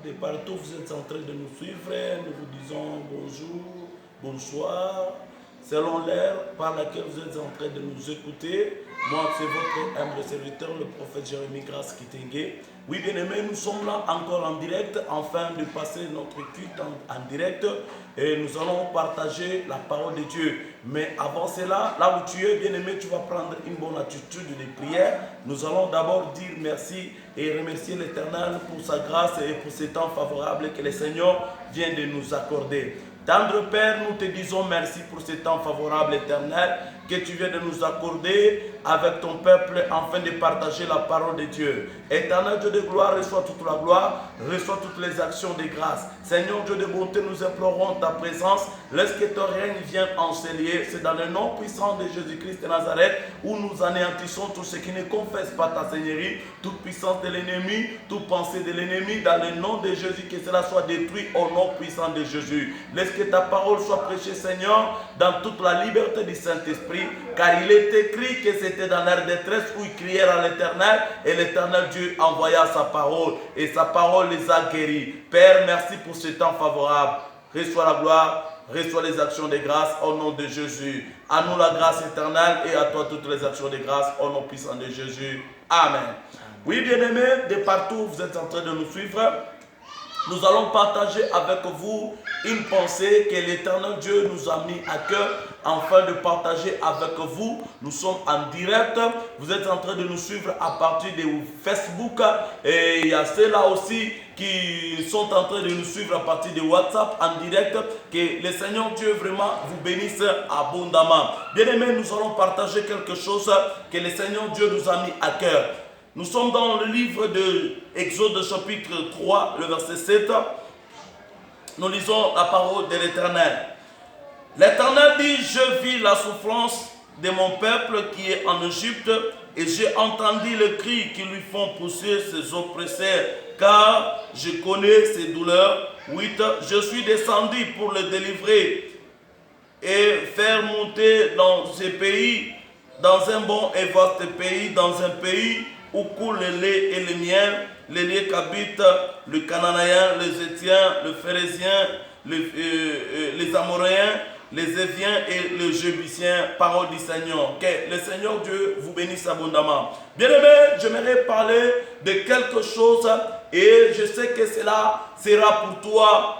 de partout vous êtes en train de nous suivre. Nous vous disons bonjour, bonsoir, selon l'heure par laquelle vous êtes en train de nous écouter. Moi, c'est votre humble serviteur, le prophète Jérémie Grace Kitenge. Oui, bien-aimés, nous sommes là encore en direct, afin de passer notre culte en direct. Et nous allons partager la parole de Dieu. Mais avant cela, là où tu es, bien-aimé, tu vas prendre une bonne attitude de prière. Nous allons d'abord dire merci et remercier l'Éternel pour sa grâce et pour ce temps favorable que le Seigneur vient de nous accorder. Tendre Père, nous te disons merci pour ce temps favorable éternel que tu viens de nous accorder avec ton peuple afin de partager la parole de Dieu. Éternel Dieu de gloire, reçois toute la gloire, reçois toutes les actions de grâce. Seigneur Dieu de bonté, nous implorons ta présence. Laisse que ton règne vienne enseigner. C'est dans le nom puissant de Jésus-Christ de Nazareth où nous anéantissons tout ce qui ne confesse pas ta Seigneurie, toute puissance de l'ennemi, toute pensée de l'ennemi. Dans le nom de Jésus, que cela soit détruit au nom puissant de Jésus. Laisse que ta parole soit prêchée, Seigneur, dans toute la liberté du Saint-Esprit, car il est écrit que c'était dans leur détresse où ils crièrent à l'Éternel, et l'Éternel Dieu envoya sa parole, et sa parole les a guéris. Père, merci pour ce temps favorable. Reçois la gloire, reçois les actions de grâce au nom de Jésus. À nous la grâce éternelle et à toi toutes les actions de grâce au nom puissant de Jésus. Amen. Oui, bien-aimés, de partout vous êtes en train de nous suivre. Nous allons partager avec vous une pensée que l'Éternel Dieu nous a mis à cœur afin de partager avec vous. Nous sommes en direct. Vous êtes en train de nous suivre à partir de Facebook. Et il y a ceux-là aussi qui sont en train de nous suivre à partir de WhatsApp en direct. Que le Seigneur Dieu vraiment vous bénisse abondamment. Bien-aimés, nous allons partager quelque chose que le Seigneur Dieu nous a mis à cœur. Nous sommes dans le livre de Exode chapitre 3, le verset 7. Nous lisons la parole de l'Éternel. L'Éternel dit, je vis la souffrance de mon peuple qui est en Égypte et j'ai entendu le cri qui lui font pousser ses oppresseurs, car je connais ses douleurs. 8. Je suis descendu pour le délivrer et faire monter dans ce pays, dans un bon et vaste pays, dans un pays où coule le lait et le miel, les lieux qu'habitent le Cananéen, les Étiens, le Phérézien, les Amoréens, les Éviens et les Jébusiens. Parole du Seigneur. Que le Seigneur Dieu vous bénisse abondamment. Bien-aimés, j'aimerais parler de quelque chose et je sais que cela sera pour toi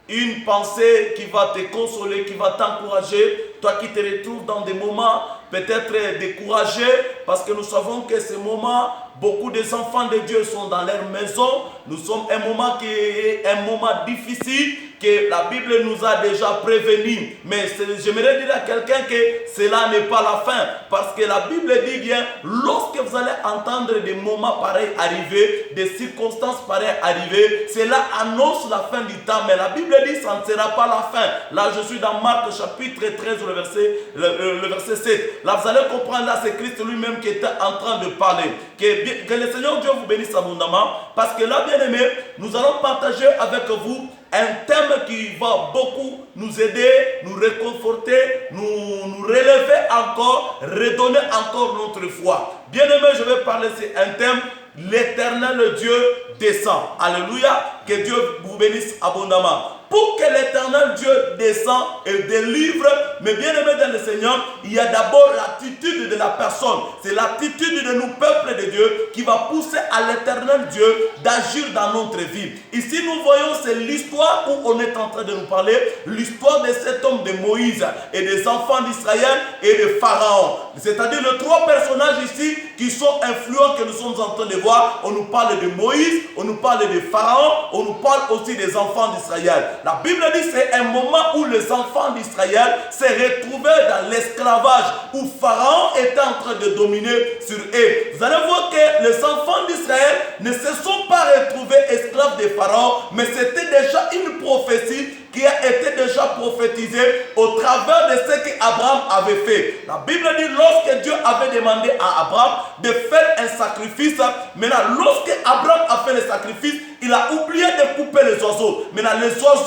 une pensée qui va te consoler, qui va t'encourager. Toi qui te retrouves dans des moments peut-être découragés, parce que nous savons que ce moment, beaucoup des enfants de Dieu sont dans leur maison. Nous sommes un moment qui est un moment difficile, que la Bible nous a déjà prévenu. Mais j'aimerais dire à quelqu'un que cela n'est pas la fin, parce que la Bible dit bien, lorsque vous allez entendre des moments pareils arriver, des circonstances pareilles arriver, cela annonce la fin du temps. Mais la Bible dit, ça ne sera pas la fin. Là, je suis dans Marc chapitre 13, le verset 7. Là, vous allez comprendre, là, c'est Christ lui-même qui était en train de parler. Que le Seigneur Dieu vous bénisse abondamment, parce que là, bien aimé, nous allons partager avec vous un thème qui va beaucoup nous aider, nous réconforter, nous relever encore, redonner encore notre foi. Bien aimé, je vais parler, c'est un thème, l'Éternel Dieu descend. Alléluia, que Dieu vous bénisse abondamment. Pour que l'Éternel Dieu descende et délivre, mais bien aimé dans le Seigneur, il y a d'abord l'attitude de la personne. C'est l'attitude de nous, peuple de Dieu, qui va pousser à l'Éternel Dieu d'agir dans notre vie. Ici, nous voyons, c'est l'histoire où on est en train de nous parler, l'histoire de cet homme de Moïse et des enfants d'Israël et de Pharaon. C'est-à-dire les trois personnages ici qui sont influents que nous sommes en train de voir. On nous parle de Moïse, on nous parle de Pharaon, on nous parle aussi des enfants d'Israël. La Bible dit que c'est un moment où les enfants d'Israël se retrouvaient dans l'esclavage, où Pharaon était en train de dominer sur eux. Vous allez voir que les enfants d'Israël ne se sont pas retrouvés esclaves de Pharaon, mais c'était déjà une prophétie qui a été déjà prophétisée au travers de ce qu'Abraham avait fait. La Bible dit lorsque Dieu avait demandé à Abraham de faire un sacrifice, maintenant lorsque Abraham a fait le sacrifice, il a oublié de couper les oiseaux. Maintenant les oiseaux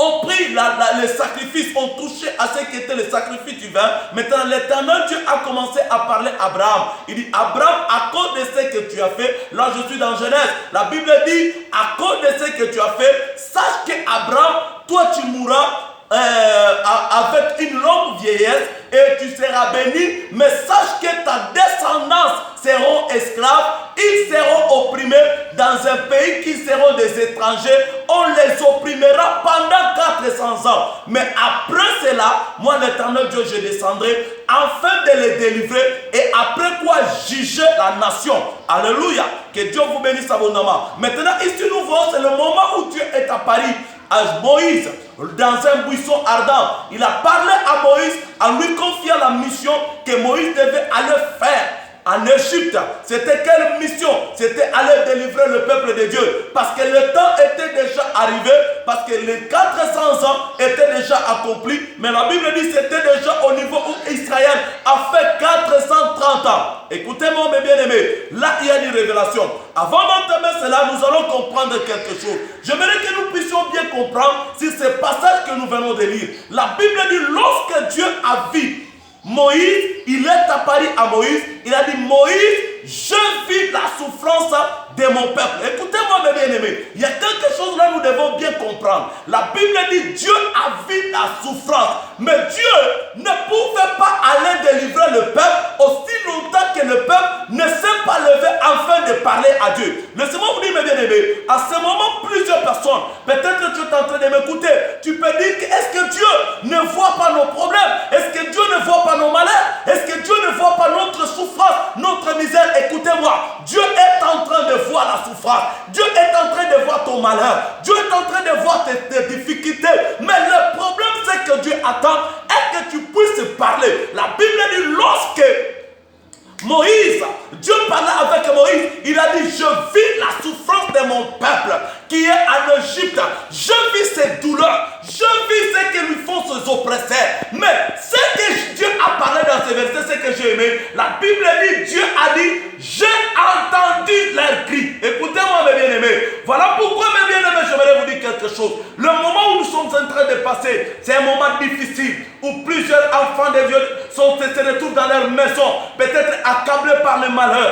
ont pris les sacrifices, ont touché à ce qui était le sacrifice du vin. Maintenant, l'Éternel Dieu a commencé à parler à Abraham. Il dit, Abraham, à cause de ce que tu as fait, là je suis dans Genèse, la Bible dit, à cause de ce que tu as fait, sache qu'Abraham, toi tu mourras avec une longue vieillesse et tu seras béni, mais sache que ta descendance seront esclaves, ils seront opprimés dans un pays qui seront des étrangers, on les opprimera pendant 400 ans. Mais après cela, moi l'Éternel Dieu, je descendrai afin de les délivrer et après quoi juger la nation. Alléluia. Que Dieu vous bénisse abondamment. Maintenant, ici nous voyons, c'est le moment où Dieu est apparu à Moïse dans un buisson ardent. Il a parlé à Moïse en lui confiant la mission que Moïse devait aller faire en Égypte. C'était quelle mission? C'était aller délivrer le peuple de Dieu. Parce que le temps était déjà arrivé, parce que les 400 ans étaient déjà accomplis. Mais la Bible dit que c'était déjà au niveau où Israël a fait 430 ans. Écoutez-moi mes bien-aimés, là il y a une révélation. Avant d'entamer cela, nous allons comprendre quelque chose. J'aimerais que nous puissions bien comprendre si ce passage que nous venons de lire. La Bible dit, lorsque Dieu a vu Moïse, il est apparu à Moïse, il a dit, Moïse, je vis la souffrance de mon peuple. Écoutez-moi mes bien-aimés, il y a quelque chose là nous devons bien comprendre. La Bible dit, Dieu a vu la souffrance, mais Dieu ne pouvait pas aller délivrer le peuple aussi longtemps que le peuple ne s'est pas levé afin de parler à Dieu. Laissez-moi vous dire mes bien-aimés, à ce moment plusieurs personnes, peut-être que tu es en train de m'écouter, tu peux dire, est-ce que Dieu ne voit pas nos problèmes? Est-ce que Dieu ne voit pas nos malheurs? Est-ce que Dieu ne voit pas notre souffrance, notre misère? Écoutez-moi, Dieu est en train de voir la souffrance. Dieu est en train de voir ton malheur. Dieu est en train de voir tes difficultés. Mais le problème, c'est que Dieu attend et que tu puisses parler. La Bible dit, lorsque Moïse, Dieu parlait avec Moïse, il a dit, je vis la souffrance de mon peuple qui est en Égypte. Je vis ses douleurs. Je vis ce que lui font ses oppresseurs. Mais ce que Dieu a parlé dans ce verset, c'est que j'ai aimé. La Bible dit, Dieu a dit, j'ai entendu leurs cris. Écoutez-moi mes bien-aimés. Voilà pourquoi mes bien-aimés, j'aimerais vous dire quelque chose. Le moment où nous sommes en train de passer, c'est un moment difficile où plusieurs enfants de Dieu se retrouvent dans leur maison, peut-être accablés par le malheur.